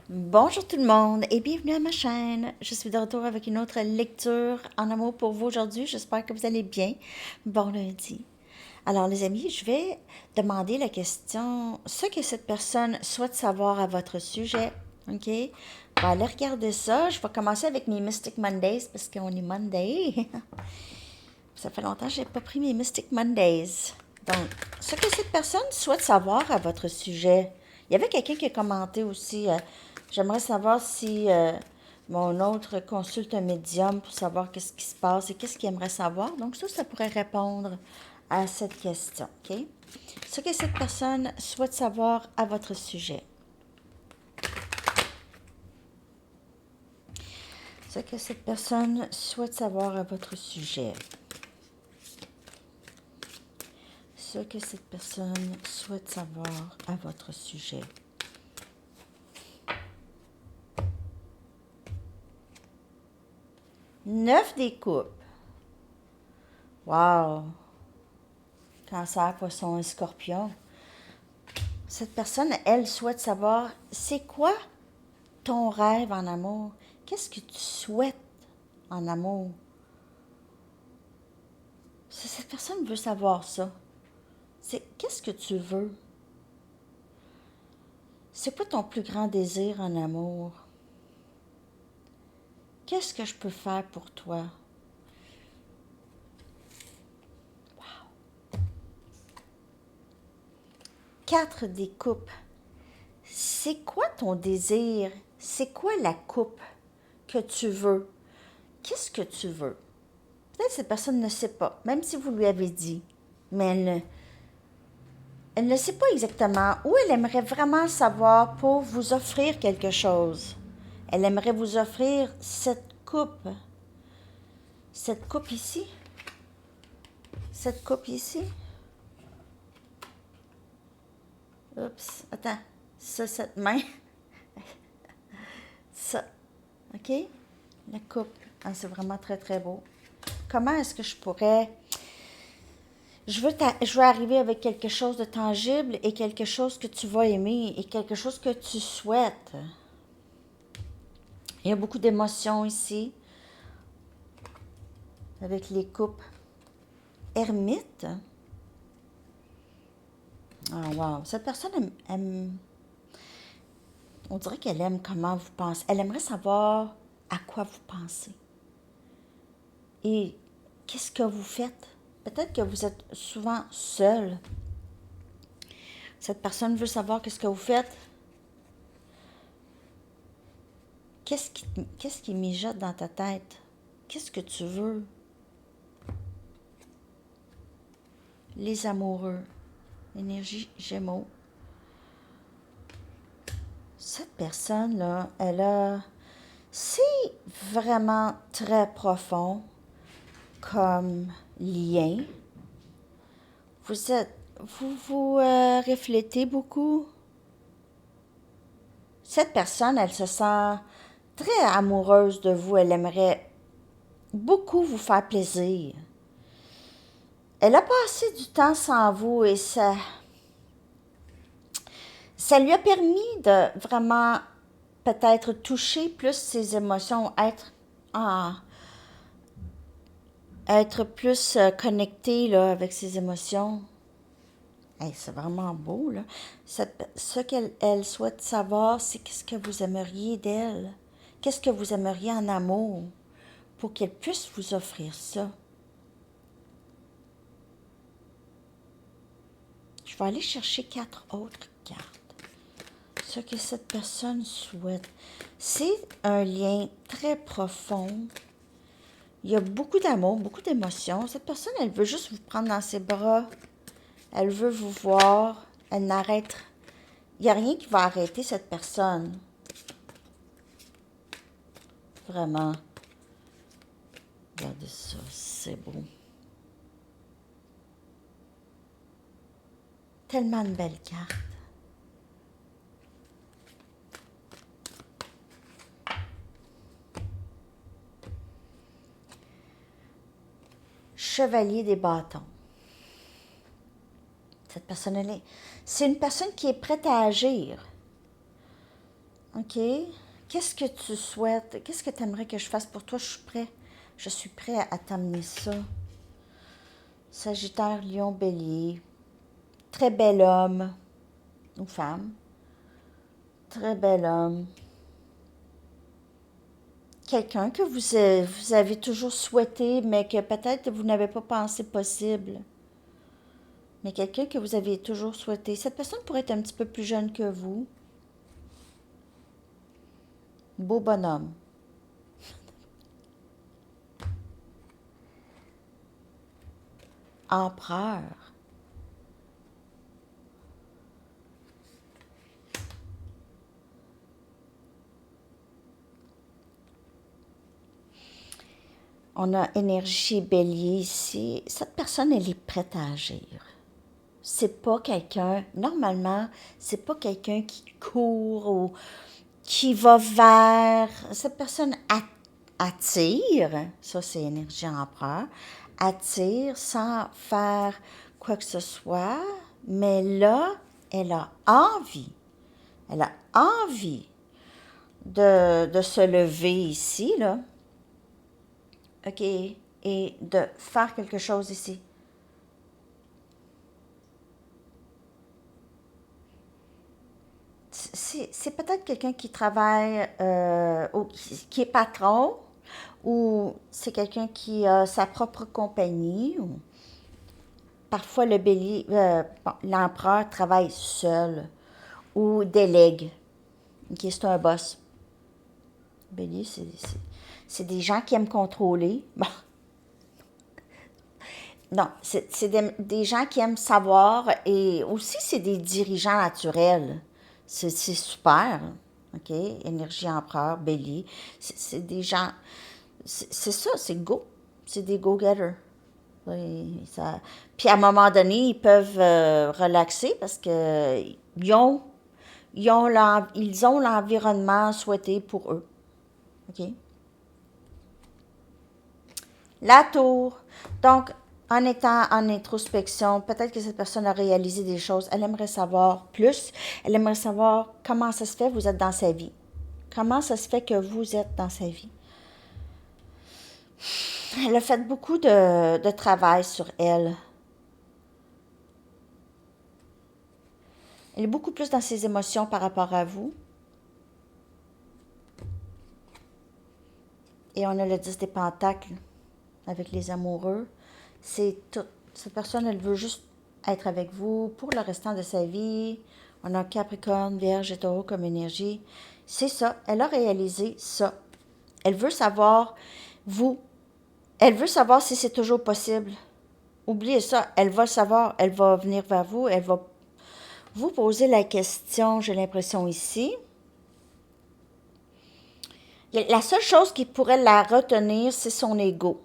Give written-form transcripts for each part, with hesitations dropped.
Bonjour tout le monde et bienvenue à ma chaîne. Je suis de retour avec une autre lecture en amour pour vous aujourd'hui. J'espère que vous allez bien. Bon lundi. Alors les amis, je vais demander la question, ce que cette personne souhaite savoir à votre sujet. OK? On va aller regarder ça. Je vais commencer avec mes Mystic Mondays parce qu'on est Monday. Ça fait longtemps que je n'ai pas pris mes Mystic Mondays. Donc, ce que cette personne souhaite savoir à votre sujet. Il y avait quelqu'un qui a commenté aussi, j'aimerais savoir si mon autre consulte un médium pour savoir qu'est-ce qui se passe et qu'est-ce qu'il aimerait savoir. Donc ça pourrait répondre à cette question. OK? Ce que cette personne souhaite savoir à votre sujet. Ce que cette personne souhaite savoir à votre sujet. Ce que cette personne souhaite savoir à votre sujet. Neuf des coupes. Wow! Cancer, poisson et scorpion. Cette personne, elle souhaite savoir, c'est quoi ton rêve en amour? Qu'est-ce que tu souhaites en amour? Cette personne veut savoir ça. C'est qu'est-ce que tu veux? C'est quoi ton plus grand désir en amour? Qu'est-ce que je peux faire pour toi? Quatre des coupes. C'est quoi ton désir? C'est quoi la coupe que tu veux? Qu'est-ce que tu veux? Peut-être que cette personne ne sait pas, même si vous lui avez dit, mais elle ne sait pas exactement où elle aimerait vraiment savoir pour vous offrir quelque chose. Elle aimerait vous offrir cette coupe. Cette coupe ici. Cette coupe ici. Oups, attends. Ça, cette main. Ça. OK? La coupe. Ah, c'est vraiment très, très beau. Comment est-ce que je pourrais... Je veux arriver avec quelque chose de tangible et quelque chose que tu vas aimer et quelque chose que tu souhaites. Il y a beaucoup d'émotions ici avec les coupes. Ermite. Ah, wow. Cette personne on dirait qu'elle aime comment vous pensez. Elle aimerait savoir à quoi vous pensez. Et qu'est-ce que vous faites? Peut-être que vous êtes souvent seul. Cette personne veut savoir qu'est-ce que vous faites. Qu'est-ce qui mijote dans ta tête? Qu'est-ce que tu veux? Les amoureux. Énergie Gémeaux. Cette personne-là, c'est vraiment très profond comme lien. Vous reflétez beaucoup. Cette personne, elle se sent très amoureuse de vous. Elle aimerait beaucoup vous faire plaisir. Elle a passé du temps sans vous et ça lui a permis de vraiment peut-être toucher plus ses émotions, être plus connecté là, avec ses émotions. Hey, c'est vraiment beau, là. Ce qu'elle souhaite savoir, c'est qu'est-ce que vous aimeriez d'elle. Qu'est-ce que vous aimeriez en amour pour qu'elle puisse vous offrir ça. Je vais aller chercher 4 autres cartes. Ce que cette personne souhaite, c'est un lien très profond. Il y a beaucoup d'amour, beaucoup d'émotions. Cette personne, elle veut juste vous prendre dans ses bras. Elle veut vous voir. Elle n'arrête. Il n'y a rien qui va arrêter cette personne. Vraiment. Regardez ça, c'est beau. Tellement de belles cartes. Chevalier des bâtons. Cette personne-là, c'est une personne qui est prête à agir. OK? Qu'est-ce que tu souhaites? Qu'est-ce que tu aimerais que je fasse pour toi? Je suis prêt. Je suis prêt à t'amener ça. Sagittaire, Lion, Bélier. Très bel homme ou femme. Très bel homme. Quelqu'un que vous avez toujours souhaité, mais que peut-être vous n'avez pas pensé possible. Mais quelqu'un que vous avez toujours souhaité. Cette personne pourrait être un petit peu plus jeune que vous. Beau bonhomme. Empereur. On a énergie bélier ici. Cette personne, elle est prête à agir. C'est pas quelqu'un, normalement, c'est pas quelqu'un qui court ou qui va vers. Cette personne attire, ça c'est énergie empereur, attire sans faire quoi que ce soit, mais là, elle a envie. Elle a envie de se lever ici, là. OK? Et de faire quelque chose ici. C'est peut-être quelqu'un qui travaille, ou qui est patron, ou c'est quelqu'un qui a sa propre compagnie. Ou parfois, le bélier, bon, l'empereur travaille seul ou délègue. OK, c'est un boss. Bélier, c'est des gens qui aiment contrôler. Bon, non, c'est des gens qui aiment savoir et aussi c'est des dirigeants naturels. C'est super. OK? Énergie empereur, bélier. C'est des gens. C'est ça, c'est go. C'est des go-getters. Oui, ça. Puis à un moment donné, ils peuvent relaxer parce que ils ont l'environnement souhaité pour eux. OK? La tour. Donc, en étant en introspection, peut-être que cette personne a réalisé des choses. Elle aimerait savoir plus. Elle aimerait savoir comment ça se fait que vous êtes dans sa vie. Comment ça se fait que vous êtes dans sa vie. Elle a fait beaucoup de travail sur elle. Elle est beaucoup plus dans ses émotions par rapport à vous. Et on a le 10 des pentacles avec les amoureux. C'est tout. Cette personne, elle veut juste être avec vous pour le restant de sa vie. On a Capricorne, Vierge et Taureau comme énergie. C'est ça. Elle a réalisé ça. Elle veut savoir, vous. Elle veut savoir si c'est toujours possible. Oubliez ça. Elle va savoir. Elle va venir vers vous. Elle va vous poser la question, j'ai l'impression ici. La seule chose qui pourrait la retenir, c'est son ego.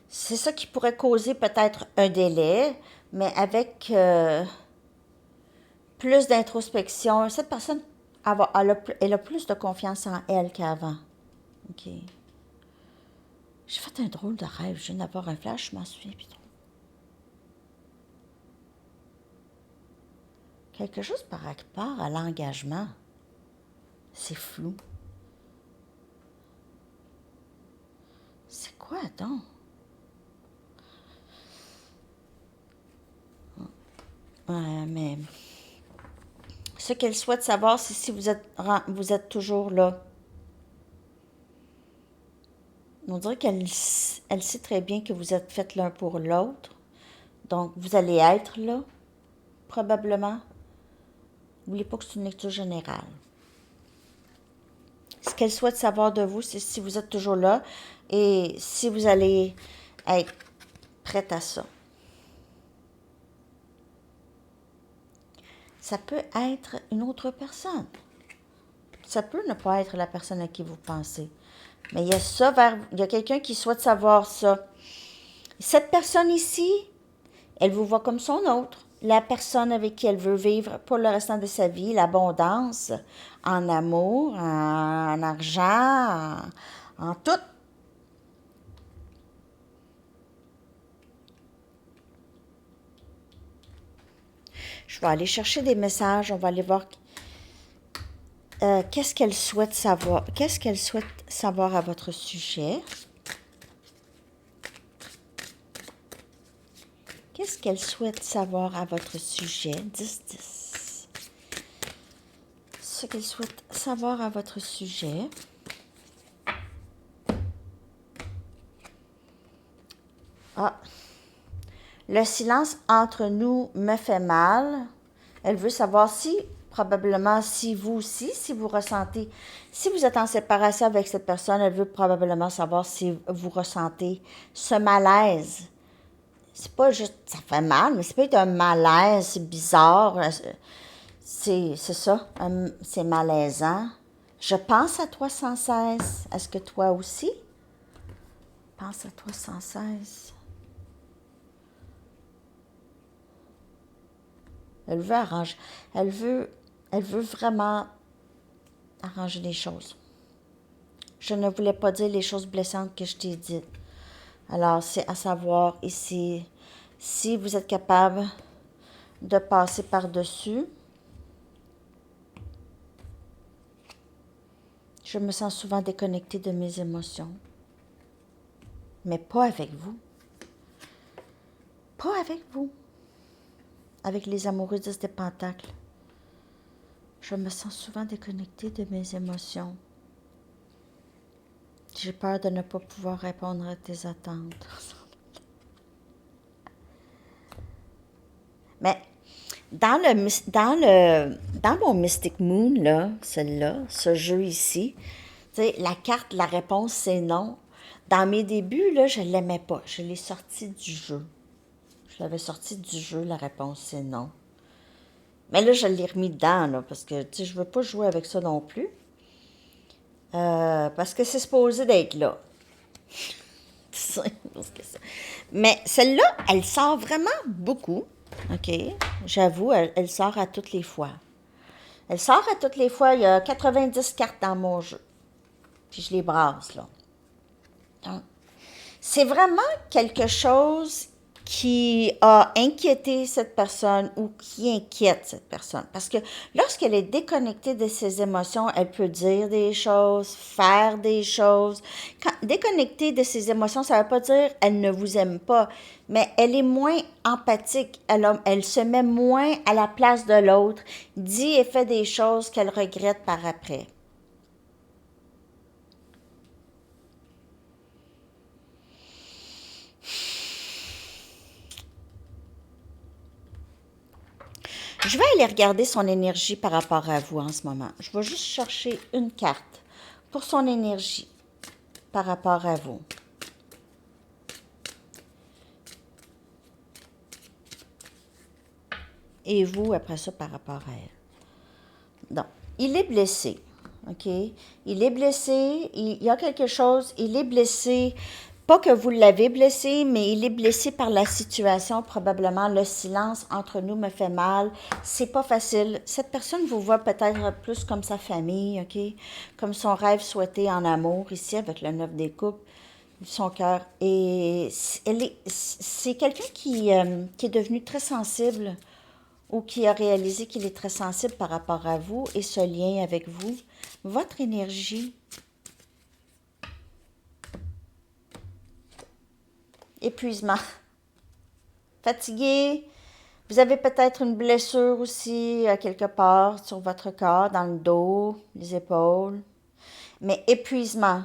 C'est ça qui pourrait causer peut-être un délai, mais avec plus d'introspection, cette personne, elle a plus de confiance en elle qu'avant. OK. J'ai fait un drôle de rêve. Je viens d'avoir un flash, je m'en souviens plus trop. Quelque chose par rapport à l'engagement. C'est flou. C'est quoi, donc? Ouais, mais ce qu'elle souhaite savoir, c'est si vous êtes toujours là. On dirait qu'elle sait très bien que vous êtes faits l'un pour l'autre. Donc, vous allez être là, probablement. N'oubliez pas que c'est une lecture générale. Ce qu'elle souhaite savoir de vous, c'est si vous êtes toujours là et si vous allez être prête à ça. Ça peut être une autre personne. Ça peut ne pas être la personne à qui vous pensez. Mais il y a ça il y a quelqu'un qui souhaite savoir ça. Cette personne ici, elle vous voit comme son autre. La personne avec qui elle veut vivre pour le restant de sa vie, l'abondance, en amour, en argent, en tout. Je vais aller chercher des messages, on va aller voir qu'est-ce qu'elle souhaite savoir? Qu'est-ce qu'elle souhaite savoir à votre sujet? Qu'est-ce qu'elle souhaite savoir à votre sujet? 10-10. Ce qu'elle souhaite savoir à votre sujet. Ah, le silence entre nous me fait mal. Elle veut savoir si, probablement, si vous aussi, si vous ressentez, si vous êtes en séparation avec cette personne, elle veut probablement savoir si vous ressentez ce malaise. C'est pas juste, ça fait mal, mais c'est pas un malaise, c'est bizarre. C'est ça, c'est malaisant. Je pense à toi sans cesse. Est-ce que toi aussi? Pense à toi sans cesse. Elle veut arranger. Elle veut vraiment arranger les choses. Je ne voulais pas dire les choses blessantes que je t'ai dites. Alors, c'est à savoir ici, si vous êtes capable de passer par-dessus. Je me sens souvent déconnectée de mes émotions. Mais pas avec vous. Pas avec vous. Avec les amoureux 10 des pentacles. Je me sens souvent déconnectée de mes émotions. J'ai peur de ne pas pouvoir répondre à tes attentes. Mais dans mon Mystic Moon, là, celle-là, ce jeu ici, tu sais, la carte, la réponse, c'est non. Dans mes débuts, là, je ne l'aimais pas. Je l'ai sorti du jeu. Je l'avais sorti du jeu, la réponse, c'est non. Mais là, je l'ai remis dedans, là, parce que, tu sais, je ne veux pas jouer avec ça non plus. Parce que c'est supposé d'être là. Mais celle-là, elle sort vraiment beaucoup. OK? J'avoue, elle sort à toutes les fois. Elle sort à toutes les fois. Il y a 90 cartes dans mon jeu. Puis je les brasse, là. Donc, c'est vraiment quelque chose qui a inquiété cette personne ou qui inquiète cette personne. Parce que lorsqu'elle est déconnectée de ses émotions, elle peut dire des choses, faire des choses. Déconnectée de ses émotions, ça ne veut pas dire qu'elle ne vous aime pas, mais elle est moins empathique. Elle se met moins à la place de l'autre, dit et fait des choses qu'elle regrette par après. Je vais aller regarder son énergie par rapport à vous en ce moment. Je vais juste chercher une carte pour son énergie par rapport à vous. Et vous, après ça, par rapport à elle. Donc, il est blessé, OK? Il est blessé, il y a quelque chose, il est blessé. Pas que vous l'avez blessé, mais il est blessé par la situation. Probablement, le silence entre nous me fait mal. C'est pas facile. Cette personne vous voit peut-être plus comme sa famille, OK? Comme son rêve souhaité en amour, ici, avec le 9 des coupes, son cœur. Et c'est quelqu'un qui est devenu très sensible ou qui a réalisé qu'il est très sensible par rapport à vous et ce lien avec vous. Votre énergie. Épuisement. Fatigué. Vous avez peut-être une blessure aussi à quelque part sur votre corps, dans le dos, les épaules. Mais épuisement.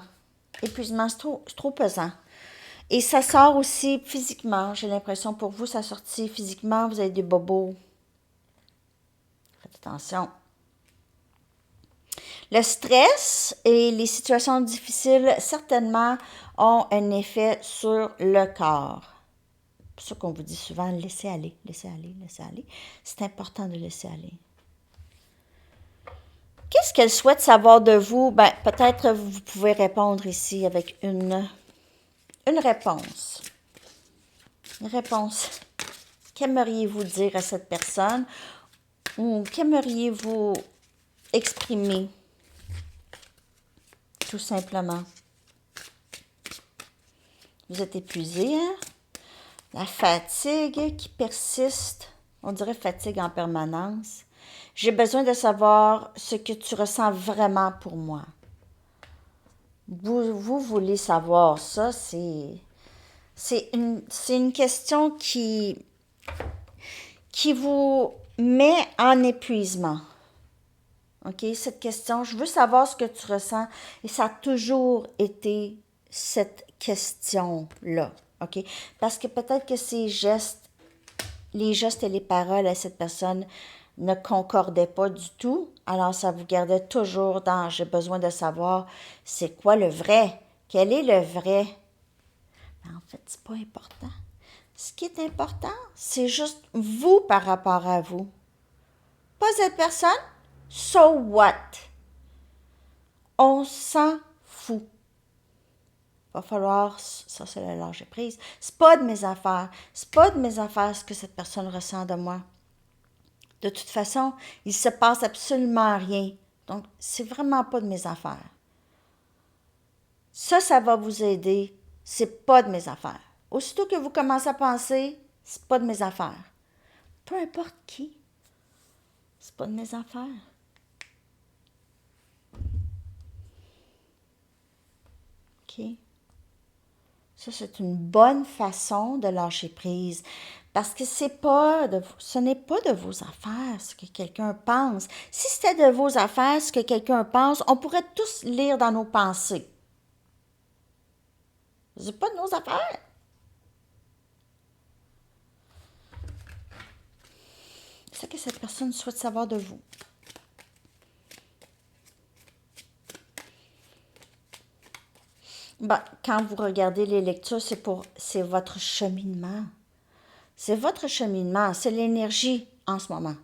Épuisement, c'est trop pesant. Et ça sort aussi physiquement. J'ai l'impression pour vous, ça sortit physiquement. Vous avez des bobos. Faites attention. Le stress et les situations difficiles, certainement, ont un effet sur le corps. C'est pour ça qu'on vous dit souvent, laissez aller, laissez aller, laissez aller. C'est important de laisser aller. Qu'est-ce qu'elle souhaite savoir de vous? Ben, peut-être vous pouvez répondre ici avec une réponse. Une réponse. Qu'aimeriez-vous dire à cette personne? Ou qu'aimeriez-vous exprimer? Tout simplement. Vous êtes épuisé, hein? La fatigue qui persiste, on dirait fatigue en permanence. J'ai besoin de savoir ce que tu ressens vraiment pour moi. Vous voulez savoir ça, c'est une question qui vous met en épuisement. OK? Cette question, je veux savoir ce que tu ressens. Et ça a toujours été cette question-là. OK? Parce que peut-être que les gestes et les paroles à cette personne ne concordaient pas du tout. Alors, ça vous gardait toujours dans j'ai besoin de savoir c'est quoi le vrai. Quel est le vrai? Mais en fait, c'est pas important. Ce qui est important, c'est juste vous par rapport à vous. Pas cette personne. So what? On s'en fout. Va falloir, ça c'est le lâcher prise. C'est pas de mes affaires. C'est pas de mes affaires ce que cette personne ressent de moi. De toute façon, il se passe absolument rien. Donc, c'est vraiment pas de mes affaires. Ça va vous aider. C'est pas de mes affaires. Aussitôt que vous commencez à penser, c'est pas de mes affaires. Peu importe qui, c'est pas de mes affaires. OK? Ça, c'est une bonne façon de lâcher prise. Parce que ce n'est pas de vos affaires ce que quelqu'un pense. Si c'était de vos affaires ce que quelqu'un pense, on pourrait tous lire dans nos pensées. C'est pas de nos affaires. C'est ce que cette personne souhaite savoir de vous. Quand vous regardez les lectures, c'est votre cheminement. C'est votre cheminement, c'est l'énergie en ce moment.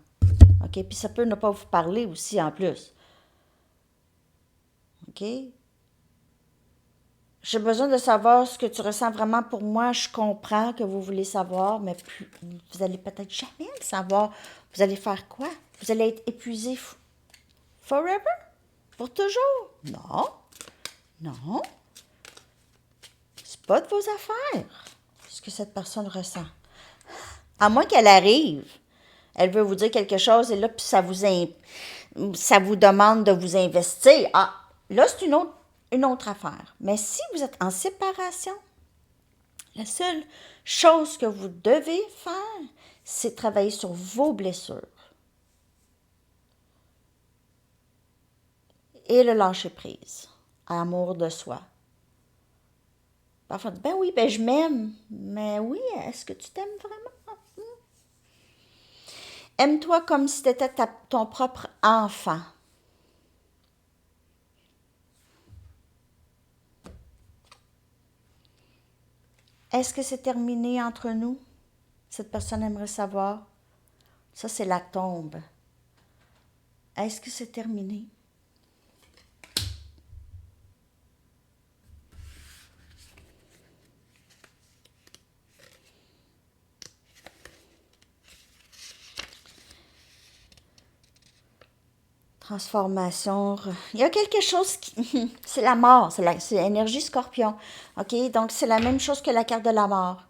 OK? Puis ça peut ne pas vous parler aussi en plus. OK? J'ai besoin de savoir ce que tu ressens vraiment pour moi. Je comprends que vous voulez savoir, mais vous allez peut-être jamais le savoir. Vous allez faire quoi? Vous allez être épuisé forever? Pour toujours? Non. Non. C'est pas de vos affaires ce que cette personne ressent. À moins qu'elle arrive. Elle veut vous dire quelque chose et là, puis ça vous demande de vous investir. Ah, là, c'est une autre affaire. Mais si vous êtes en séparation, la seule chose que vous devez faire, c'est travailler sur vos blessures. Et le lâcher prise. Amour de soi. Parfois, ben oui, ben je m'aime. Mais oui, est-ce que tu t'aimes vraiment? Aime-toi comme si tu étais ton propre enfant. Est-ce que c'est terminé entre nous? Cette personne aimerait savoir. Ça, c'est la tombe. Est-ce que c'est terminé? Transformation. Il y a quelque chose qui... c'est la mort, c'est l'énergie scorpion. OK? Donc, c'est la même chose que la carte de la mort.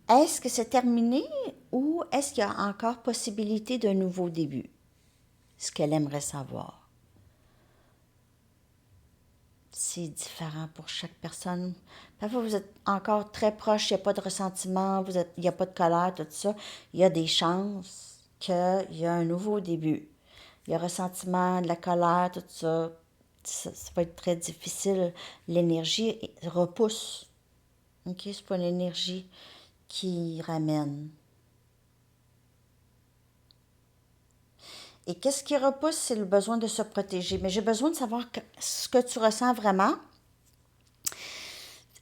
Est-ce que c'est terminé ou est-ce qu'il y a encore possibilité d'un nouveau début? Ce qu'elle aimerait savoir. C'est différent pour chaque personne. Parfois, vous êtes encore très proche, il n'y a pas de ressentiment, il n'y a pas de colère, tout ça. Il y a des chances qu'il y a un nouveau début. Il y a ressentiment, de la colère, tout ça. Ça va être très difficile. L'énergie repousse. OK? C'est pas l'énergie qui ramène. Et qu'est-ce qui repousse? C'est le besoin de se protéger. Mais j'ai besoin de savoir ce que tu ressens vraiment.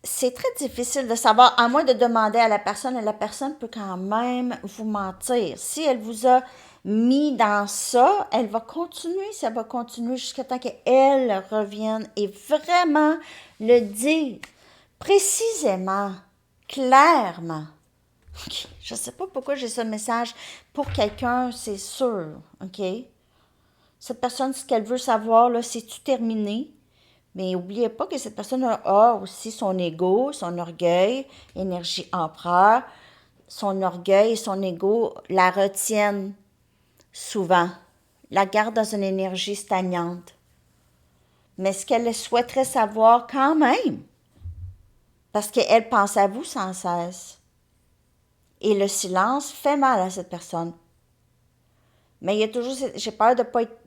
C'est très difficile de savoir, à moins de demander à la personne, et la personne peut quand même vous mentir. Si elle vous a mis dans ça, elle va continuer, ça va continuer jusqu'à temps qu'elle revienne et vraiment le dire précisément, clairement. Okay. Je ne sais pas pourquoi j'ai ce message pour quelqu'un, c'est sûr, OK? Cette personne, ce qu'elle veut savoir, là, c'est-tu terminé? Mais n'oubliez pas que cette personne a aussi son ego, son orgueil, énergie empereur. Son orgueil et son ego la retiennent souvent, la garde dans une énergie stagnante. Mais ce qu'elle souhaiterait savoir quand même, parce qu'elle pense à vous sans cesse. Et le silence fait mal à cette personne. Mais il y a toujours, j'ai peur de ne pas être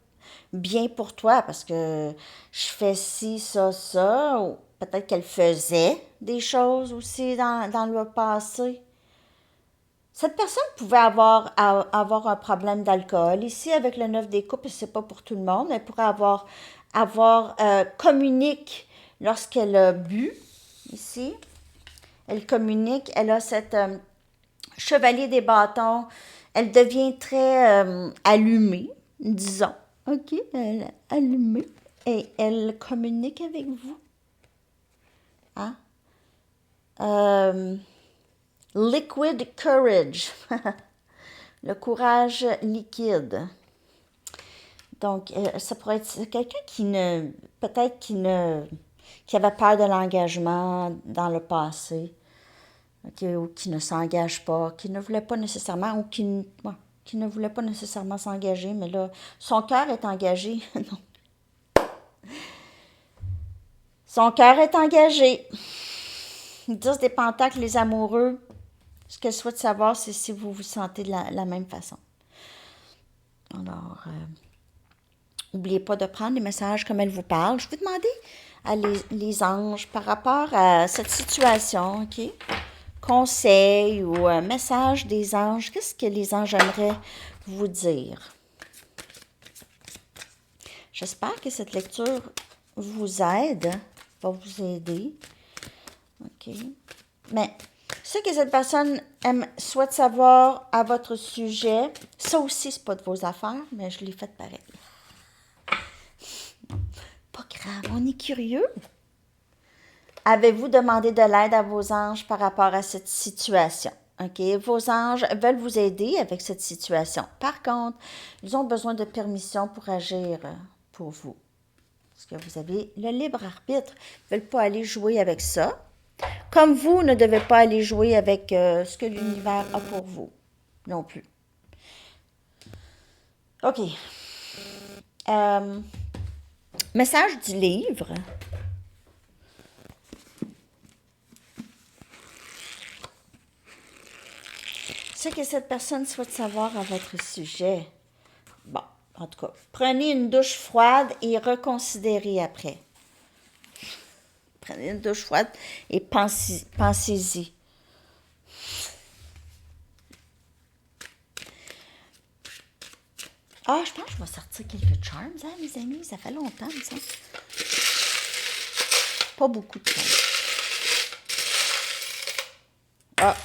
bien pour toi parce que je fais ci, ça, ou peut-être qu'elle faisait des choses aussi dans le passé. Cette personne pouvait avoir un problème d'alcool. Ici, avec le 9 des coupes, c'est pas pour tout le monde, elle pourrait communique lorsqu'elle a bu, ici. Elle communique, elle a cette chevalier des bâtons, elle devient très allumée, disons. OK, elle est allumée et elle communique avec vous. Hein? Liquid courage, le courage liquide. Donc, ça pourrait être quelqu'un peut-être qui avait peur de l'engagement dans le passé, okay, ou qui ne s'engage pas, qui ne voulait pas nécessairement, ou qui ne voulait pas nécessairement s'engager, mais là, son cœur est engagé. Non. Son cœur est engagé. Ils disent des pentacles, les amoureux. Ce qu'elle souhaite savoir, c'est si vous vous sentez de la même façon. Alors, n'oubliez pas de prendre les messages comme elle vous parle. Je vais demander à les anges par rapport à cette situation, OK? Conseil ou message des anges. Qu'est-ce que les anges aimeraient vous dire? J'espère que cette lecture vous aide, va vous aider. OK? Mais ce que cette personne souhaite savoir à votre sujet, ça aussi, c'est pas de vos affaires, mais je l'ai fait pareil. Pas grave, on est curieux. Avez-vous demandé de l'aide à vos anges par rapport à cette situation? OK? Vos anges veulent vous aider avec cette situation. Par contre, ils ont besoin de permission pour agir pour vous. Parce que vous avez le libre arbitre. Ils ne veulent pas aller jouer avec ça. Comme vous ne devez pas aller jouer avec ce que l'univers a pour vous non plus. OK. Message du livre. Ce que cette personne souhaite savoir à votre sujet. Bon, en tout cas, prenez une douche froide et reconsidérez après. Prenez une douche froide et pensez-y. Ah, je pense que je vais sortir quelques charms, hein, mes amis. Ça fait longtemps, ça. Pas beaucoup de charms. Ah,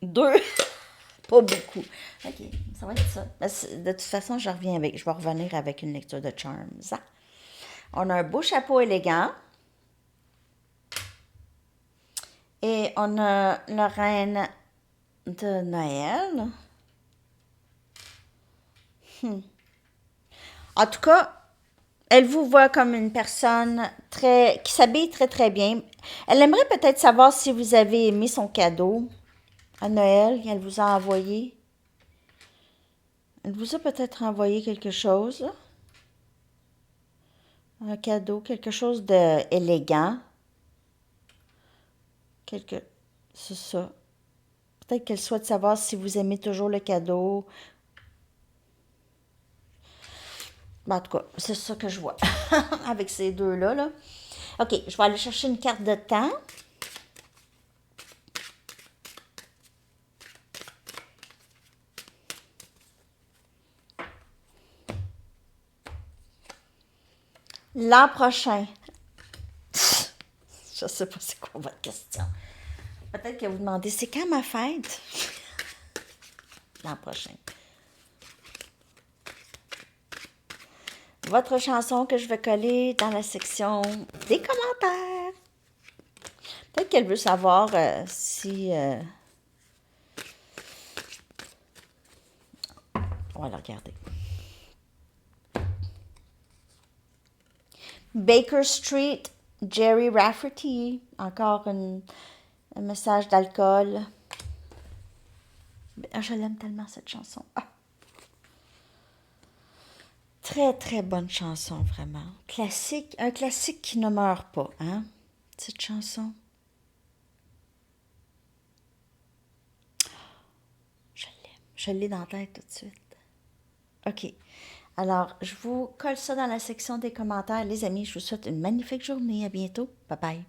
2. Pas beaucoup. OK, ça va être ça. De toute façon, je vais revenir avec une lecture de charms. Hein? On a un beau chapeau élégant. Et on a la reine de Noël. En tout cas, elle vous voit comme une personne qui s'habille très, très bien. Elle aimerait peut-être savoir si vous avez aimé son cadeau à Noël qu'elle vous a envoyé. Elle vous a peut-être envoyé quelque chose. Un cadeau, quelque chose d'élégant. C'est ça. Peut-être qu'elle souhaite savoir si vous aimez toujours le cadeau. En tout cas, c'est ça que je vois avec ces deux-là. Là. OK, je vais aller chercher une carte de temps. L'an prochain. Je ne sais pas c'est quoi votre question. Peut-être que vous demandez, c'est quand ma fête? L'an prochain. Votre chanson que je vais coller dans la section des commentaires. Peut-être qu'elle veut savoir si... On va la regarder. Baker Street, Jerry Rafferty. Encore un message d'alcool. Je l'aime tellement, cette chanson. Ah. très, très bonne chanson, vraiment. Classique, un classique qui ne meurt pas, hein? Cette chanson. Je l'aime. Je l'ai dans la tête tout de suite. OK. Alors, je vous colle ça dans la section des commentaires. Les amis, je vous souhaite une magnifique journée. À bientôt. Bye bye.